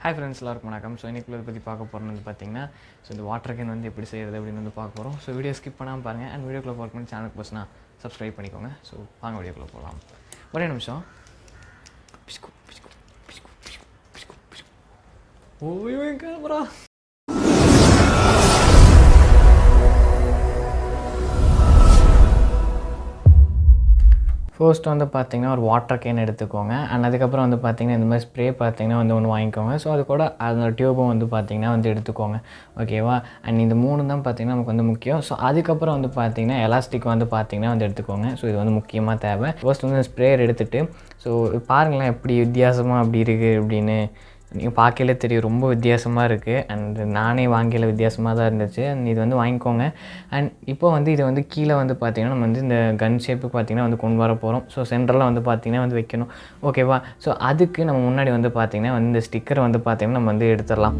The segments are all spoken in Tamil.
ஹாய் ஃப்ரெண்ட்ஸ், எல்லாருக்கும் வணக்கம். ஸோ இன்றைக்குள்ள பற்றி பார்க்க போகிறது வந்து பார்த்திங்கன்னா இந்த வாட்டர் கேன் வந்து எப்படி செய்கிறது அப்படின்னு வந்து பார்க்க போகிறோம். ஸோ வீடியோ ஸ்கிப் பண்ணாமல் பாருங்கள். அண்ட் வீடியோக்குள்ளே பார்க்க பண்ணி சேனலுக்கு பஸ்னா சப்ஸ்கிரைப் பண்ணிக்கோங்க. ஸோ வாங்க வீடியோக்குள்ளே போகலாம். ஒரே நிமிஷம். ஓய்யோ கேமரா. ஃபர்ஸ்ட் வந்து பார்த்திங்கன்னா ஒரு வாட்டர் கேன் எடுத்துக்கோங்க. அண்ட் அதுக்கப்புறம் வந்து பார்த்திங்கன்னா இந்த மாதிரி ஸ்ப்ரே பார்த்திங்கன்னா வந்து ஒன்று வாங்கிக்கோங்க. ஸோ அது கூட அந்த டியூபும் வந்து பார்த்திங்கன்னா வந்து எடுத்துக்கோங்க. ஓகேவா? அண்ட் இந்த 3 தான் பார்த்திங்கன்னா நமக்கு வந்து முக்கியம். ஸோ அதுக்கப்புறம் வந்து பார்த்திங்கன்னா எலாஸ்டிக் வந்து பார்த்திங்கன்னா வந்து எடுத்துக்கோங்க. ஸோ இது வந்து முக்கியமாக தேவை. ஃபர்ஸ்ட் வந்து ஸ்ப்ரேயர் எடுத்துகிட்டு ஸோ பாருங்களேன் எப்படி வித்தியாசமாக அப்படி இருக்குது அப்படின்னு. நீங்கள் பார்க்கலே தெரியும், ரொம்ப வித்தியாசமாக இருக்குது. அண்ட் நானே வாங்கியில் வித்தியாசமாக தான் இருந்துச்சு. அண்ட் இது வந்து வாங்கிக்கோங்க. அண்ட் இப்போ வந்து இதை வந்து கீழே வந்து பார்த்திங்கன்னா நம்ம வந்து இந்த கன் ஷேப்புக்கு பார்த்திங்கன்னா வந்து கொண்டு வர போகிறோம். ஸோ சென்டரில் வந்து பார்த்திங்கன்னா வந்து வைக்கணும். ஓகேவா? ஸோ அதுக்கு நம்ம முன்னாடி வந்து பார்த்திங்கன்னா வந்து இந்த ஸ்டிக்கரை வந்து பார்த்திங்கன்னா நம்ம வந்து எடுத்துடலாம்.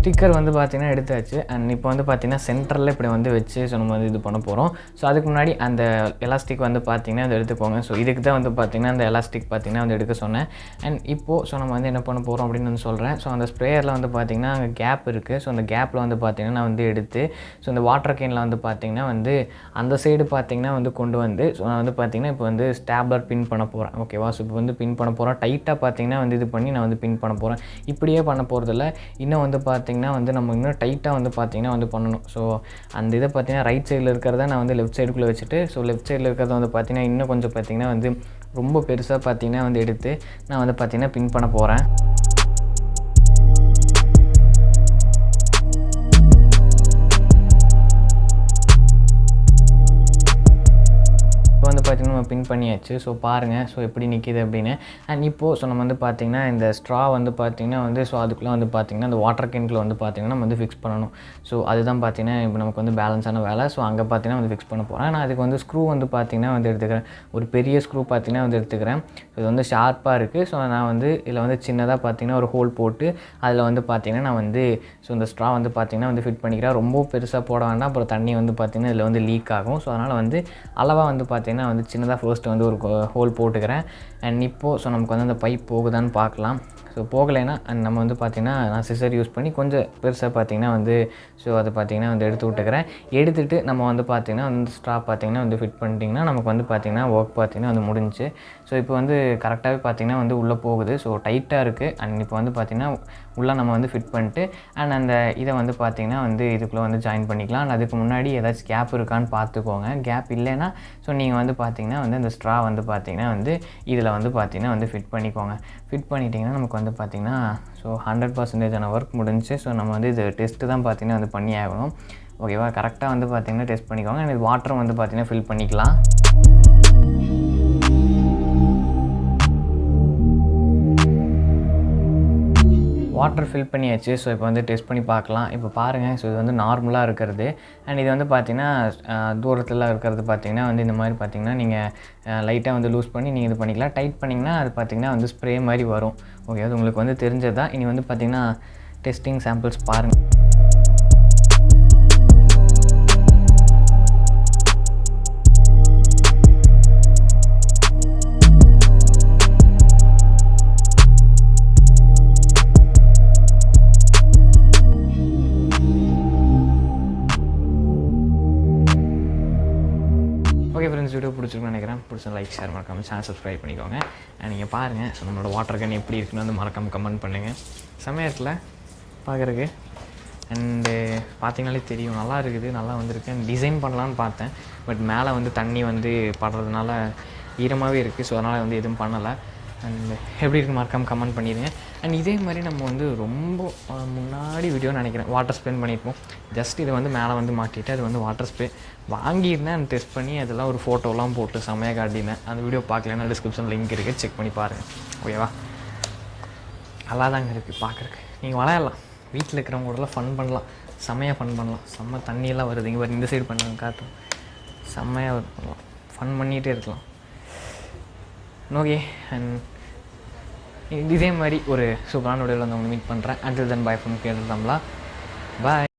ஸ்டிக்கர் வந்து பார்த்திங்கன்னா எடுத்தாச்சு. அண்ட் இப்போ வந்து பார்த்திங்கன்னா சென்டரில் இப்படி வந்து வச்சு ஸோ நம்ம வந்து இது பண்ண போகிறோம். ஸோ அதுக்கு முன்னாடி அந்த எலாஸ்டிக் வந்து பார்த்திங்கன்னா அதை எடுத்துக்கோங்க. ஸோ இதுக்கு தான் வந்து பார்த்திங்கன்னா அந்த எலாஸ்டிக் பார்த்திங்கன்னா வந்து எடுக்க சொன்னேன். அண்ட் இப்போது ஸோ நம்ம வந்து என்ன பண்ண போகிறோம் அப்படின்னு வந்து சொல்கிறேன். ஸோ அந்த ஸ்ப்ரேயரில் வந்து பார்த்திங்கன்னா அங்கே கேப் இருக்குது. ஸோ அந்த கேப்பில் வந்து பார்த்திங்கன்னா நான் வந்து எடுத்து ஸோ இந்த வாட்டர் கேனில் வந்து பார்த்திங்கன்னா வந்து அந்த சைடு பார்த்திங்கன்னா வந்து கொண்டு வந்து ஸோ நான் வந்து பார்த்திங்கன்னா இப்போ வந்து ஸ்டாப்லர் பின் பண்ண போகிறேன். ஓகேவா? ஸோ இப்போ வந்து பின் பண்ண போகிறேன். டைட்டாக பார்த்திங்கன்னா வந்து இது பண்ணி நான் வந்து பின் பண்ண போகிறேன். இப்படியே பண்ண போகிறதில்ல, இன்னும் வந்து பார்த்திங்கன்னா வந்து நம்ம இன்னும் டைட்டாக வந்து பார்த்திங்கன்னா வந்து பண்ணணும். ஸோ அந்த இதை பார்த்திங்கன்னா ரைட் சைடில் இருக்கிறத நான் வந்து லெஃப்ட் சைடுக்குள்ளே வச்சுட்டு ஸோ லெஃப்ட் சைடில் இருக்கிறத வந்து பார்த்திங்கன்னா இன்னும் கொஞ்சம் பார்த்திங்கன்னா வந்து ரொம்ப பெருசாக பார்த்திங்கன்னா வந்து எடுத்து நான் வந்து பார்த்திங்கன்னா பின் பண்ண போகிறேன். வந்து பார்த்திங்கன்னா நம்ம பின் பண்ணியாச்சு. ஸோ பாருங்கள் ஸோ எப்படி நிற்கிது அப்படின்னு. அண்ட் இப்போது ஸோ நம்ம வந்து பார்த்திங்கன்னா இந்த ஸ்ட்ரா வந்து பார்த்திங்கன்னா வந்து ஸோ அதுக்குள்ளே வந்து பார்த்திங்கன்னா அந்த வாட்டர் கேனுக்குள்ளே வந்து பார்த்திங்கன்னா நம்ம வந்து ஃபிக்ஸ் பண்ணணும். ஸோ அதுதான் பார்த்திங்கன்னா இப்போ நமக்கு வந்து பேலன்ஸான வேலை. ஸோ அங்கே பார்த்திங்கன்னா வந்து ஃபிக்ஸ் பண்ண போகிறேன். நான் அதுக்கு வந்து ஸ்க்ரூ வந்து பார்த்திங்கன்னா வந்து எடுத்துக்கிறேன். ஒரு பெரிய ஸ்க்ரூ பார்த்திங்கன்னா வந்து எடுத்துக்கிறேன். இது வந்து ஷார்ப்பாக இருக்குது. ஸோ நான் வந்து இதில் வந்து சின்னதாக பார்த்திங்கன்னா ஒரு ஹோல் போட்டு அதில் வந்து பார்த்திங்கன்னா நான் வந்து ஸோ இந்த ஸ்ட்ரா வந்து பார்த்திங்கன்னா வந்து ஃபிட் பண்ணிக்கிறேன். ரொம்ப பெருசாக போட வேண்டாம், அப்புறம் தண்ணி வந்து பார்த்திங்கன்னா இதில் வந்து லீக் ஆகும். ஸோ அதனால் வந்து அளவாக வந்து பார்த்திங்கன்னா வந்து சின்னதாக ஃபர்ஸ்ட் வந்து ஒரு ஹோல் போட்டுக்கிறேன். அண்ட் இப்போது ஸோ நமக்கு வந்து அந்த பைப் போகுதான்னு பார்க்கலாம். ஸோ போகலைன்னா நம்ம வந்து பார்த்திங்கன்னா நான் சிசர் யூஸ் பண்ணி கொஞ்சம் பெருசாக பார்த்திங்கன்னா வந்து ஸோ அதை பார்த்திங்கன்னா வந்து எடுத்து விட்டுக்கிறேன். எடுத்துகிட்டு நம்ம வந்து பார்த்திங்கன்னா வந்து ஸ்ட்ரா பார்த்திங்கன்னா வந்து ஃபிட் பண்ணிட்டிங்கன்னா நமக்கு வந்து பார்த்திங்கன்னா ஒர்க் பார்த்திங்கன்னா வந்து முடிஞ்சிச்சு. ஸோ இப்போ வந்து கரெக்டாகவே பார்த்திங்கன்னா வந்து உள்ளே போகுது. ஸோ டைட்டாக இருக்குது. அண்ட் இப்போ வந்து பார்த்திங்கன்னா உள்ளே நம்ம வந்து ஃபிட் பண்ணிட்டு அண்ட் அந்த இதை வந்து பார்த்திங்கன்னா வந்து இதுக்குள்ளே வந்து ஜாயின் பண்ணிக்கலாம். அண்ட் அதுக்கு முன்னாடி ஏதாச்சும் கேப் இருக்கான்னு பார்த்துக்கோங்க. கேப் இல்லைன்னா ஸோ நீங்கள் வந்து பார்த்திங்கன்னா வந்து இந்த ஸ்ட்ரா வந்து பார்த்திங்கன்னா வந்து இதில் வந்து பார்த்திங்கன்னா வந்து ஃபிட் பண்ணிக்கோங்க. ஃபிட் பண்ணிட்டிங்கன்னா நமக்கு வந்து பார்த்திங்கன்னா ஸோ 100% ஒர்க் முடிஞ்சு. ஸோ நம்ம வந்து இது டெஸ்ட்டு தான் பார்த்திங்கன்னா வந்து பண்ணி ஆகணும். ஓகேவா? கரெக்டாக வந்து பார்த்திங்கன்னா டெஸ்ட் பண்ணிக்கோங்க. அண்ட் இது வாட்டரும் வந்து பார்த்திங்கன்னா ஃபில் பண்ணிக்கலாம். வாட்டர் ஃபில் பண்ணியாச்சு. ஸோ இப்போ வந்து டெஸ்ட் பண்ணி பார்க்கலாம். இப்போ பாருங்கள். ஸோ இது வந்து நார்மலாக இருக்கிறது. அண்ட் இது வந்து பார்த்திங்கன்னா தூரத்தில் இருக்கிறது பார்த்திங்கன்னா வந்து இந்த மாதிரி பார்த்திங்கன்னா நீங்கள் லைட்டாக வந்து லூஸ் பண்ணி நீங்கள் இது பண்ணிக்கலாம். டைட் பண்ணிங்கன்னா அது பார்த்திங்கன்னா வந்து ஸ்ப்ரே மாதிரி வரும். ஓகே, அது உங்களுக்கு வந்து தெரிஞ்சது தான். இனி வந்து பார்த்திங்கன்னா டெஸ்டிங் சாம்பிள்ஸ் பாருங்கள். ஓகே ஃப்ரெண்ட்ஸ், வீடியோ பிடிச்சிருக்குன்னு நினைக்கிறேன். பிடிச்ச லைக், ஷேர், மறக்காமல் சேனல் சப்ஸ்கிரைப் பண்ணிக்கோங்க. நீங்கள் பாருங்கள். ஸோ நம்மளோட வாட்டர் கேன் எப்படி இருக்குன்னு வந்து மறக்காமல் கமெண்ட் பண்ணுங்கள். செம்மையாக இருக்குல்ல பார்க்குறதுக்கு? அண்டு பார்த்திங்கனாலே தெரியும், நல்லா இருக்குது, நல்லா வந்திருக்கு. அண்ட் டிசைன் பண்ணலான்னு பார்த்தேன், பட் மேலே வந்து தண்ணி வந்து படுறதுனால ஈரமாகவே இருக்குது. ஸோ அதனால் வந்து எதுவும் பண்ணலை. அண்ட் எப்படி இருக்குது மறக்காமல் கமெண்ட் பண்ணிடுங்க. அண்ட் இதே மாதிரி நம்ம வந்து ரொம்ப முன்னாடி வீடியோ நினைக்கிறேன் வாட்டர் ஸ்ப்ரே பண்ணியிருப்போம். ஜஸ்ட் இதை வந்து மேலே வந்து மாட்டிட்டு அது வந்து வாட்டர் ஸ்ப்ரே வாங்கியிருந்தேன். அண்ட் டெஸ்ட் பண்ணி அதெல்லாம் ஒரு ஃபோட்டோலாம் போட்டு செம்மையாக காட்டினேன். அந்த வீடியோ பார்க்கலன்னா டிஸ்கிரிப்ஷன் லிங்க் இருக்குது, செக் பண்ணி பாருங்கள். ஓகேவா? நல்லா தாங்க இருக்குது பார்க்குறக்கு. நீங்கள் விளையாடலாம், வீட்டில் இருக்கிறவங்க கூடலாம் ஃபன் பண்ணலாம், செம்மையாக ஃபன் பண்ணலாம். செம்ம தண்ணியெல்லாம் வருது. இங்கே பாரு, இந்த சைடு பண்ணுங்க காட்டும். செம்மையாக பண்ணலாம், ஃபன் பண்ணிகிட்டே இருக்கலாம். ஓகே, அண்ட் இதே மாதிரி ஒரு சூப்பரான வீடியோவில் வந்து மீட் பண்ணுறேன். Until then by from Tamila. Bye.